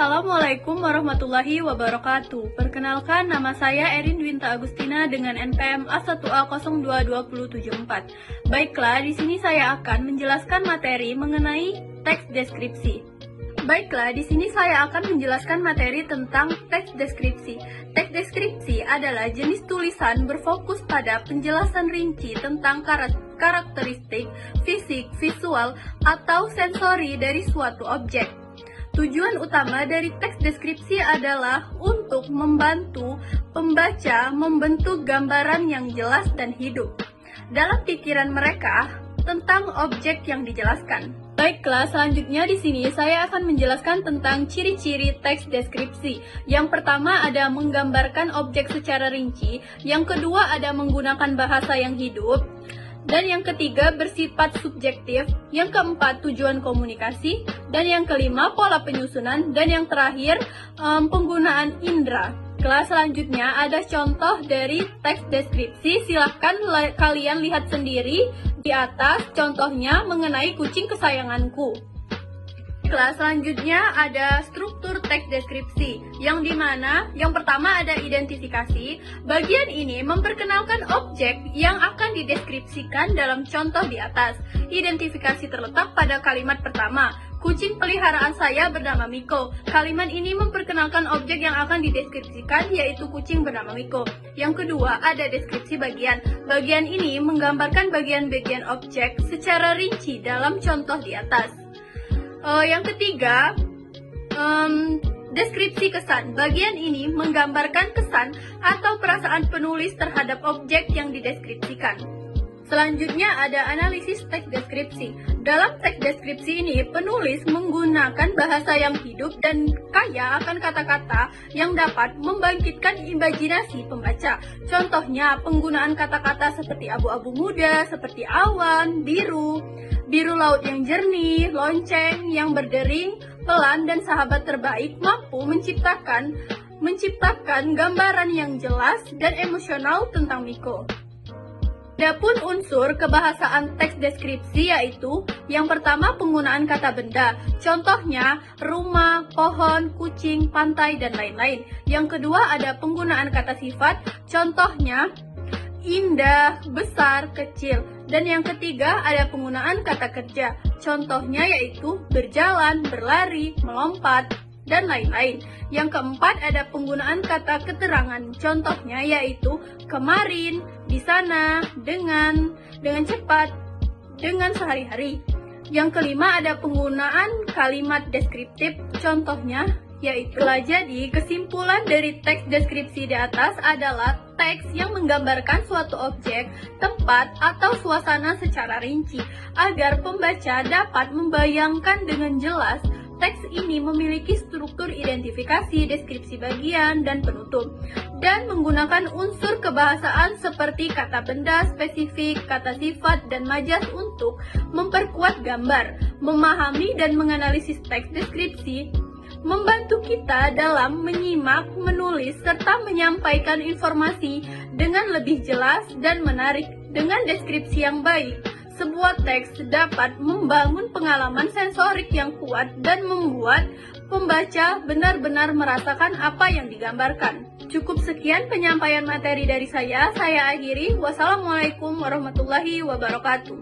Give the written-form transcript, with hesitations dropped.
Assalamualaikum warahmatullahi wabarakatuh. Perkenalkan, nama saya Erin Dwinta Agustina dengan NPM A1A022074. Baiklah, di sini saya akan menjelaskan materi mengenai teks deskripsi. Tentang teks deskripsi. Teks deskripsi adalah jenis tulisan berfokus pada penjelasan rinci tentang karakteristik, fisik, visual, atau sensori dari suatu objek. Tujuan utama dari teks deskripsi adalah untuk membantu pembaca membentuk gambaran yang jelas dan hidup dalam pikiran mereka tentang objek yang dijelaskan. Baiklah, selanjutnya di sini saya akan menjelaskan tentang ciri-ciri teks deskripsi. Yang pertama ada menggambarkan objek secara rinci, yang kedua ada menggunakan bahasa yang hidup, dan yang ketiga bersifat subjektif, yang keempat tujuan komunikasi, dan yang kelima pola penyusunan, dan yang terakhir penggunaan indera. Kelas selanjutnya ada contoh dari teks deskripsi, silahkan kalian lihat sendiri di atas contohnya mengenai kucing kesayanganku. Kelas selanjutnya ada struktur teks deskripsi, yang dimana yang pertama ada identifikasi. Bagian ini memperkenalkan objek yang akan dideskripsikan dalam contoh di atas. Identifikasi terletak pada kalimat pertama, kucing peliharaan saya bernama Miko. Kalimat ini memperkenalkan objek yang akan dideskripsikan, yaitu kucing bernama Miko. Yang kedua ada deskripsi bagian. Bagian ini menggambarkan bagian-bagian objek secara rinci dalam contoh di atas. Yang ketiga, deskripsi kesan. Bagian ini menggambarkan kesan atau perasaan penulis terhadap objek yang dideskripsikan. Selanjutnya ada analisis teks deskripsi. Dalam teks deskripsi ini, penulis menggunakan bahasa yang hidup dan kaya akan kata-kata yang dapat membangkitkan imajinasi pembaca. Contohnya, penggunaan kata-kata seperti abu-abu muda, seperti awan, biru laut yang jernih, lonceng yang berdering, pelan, dan sahabat terbaik mampu menciptakan gambaran yang jelas dan emosional tentang Miko. Adapun unsur kebahasaan teks deskripsi yaitu yang pertama penggunaan kata benda, contohnya rumah, pohon, kucing, pantai, dan lain-lain. Yang kedua ada penggunaan kata sifat, contohnya indah, besar, kecil. Dan yang ketiga ada penggunaan kata kerja, contohnya yaitu berjalan, berlari, melompat, dan lain-lain. Yang keempat ada penggunaan kata keterangan, contohnya yaitu kemarin, di sana, dengan cepat, dengan sehari-hari. Yang kelima ada penggunaan kalimat deskriptif, contohnya yaitu. Jadi kesimpulan dari teks deskripsi di atas adalah teks yang menggambarkan suatu objek, tempat, atau suasana secara rinci agar pembaca dapat membayangkan dengan jelas. Teks ini memiliki struktur identifikasi, deskripsi bagian, dan penutup, dan menggunakan unsur kebahasaan seperti kata benda, spesifik, kata sifat, dan majas untuk memperkuat gambar. Memahami dan menganalisis teks deskripsi membantu kita dalam menyimak, menulis, serta menyampaikan informasi dengan lebih jelas dan menarik. Dengan deskripsi yang baik, sebuah teks dapat membangun pengalaman sensorik yang kuat dan membuat pembaca benar-benar merasakan apa yang digambarkan. Cukup sekian penyampaian materi dari saya akhiri. Wassalamualaikum warahmatullahi wabarakatuh.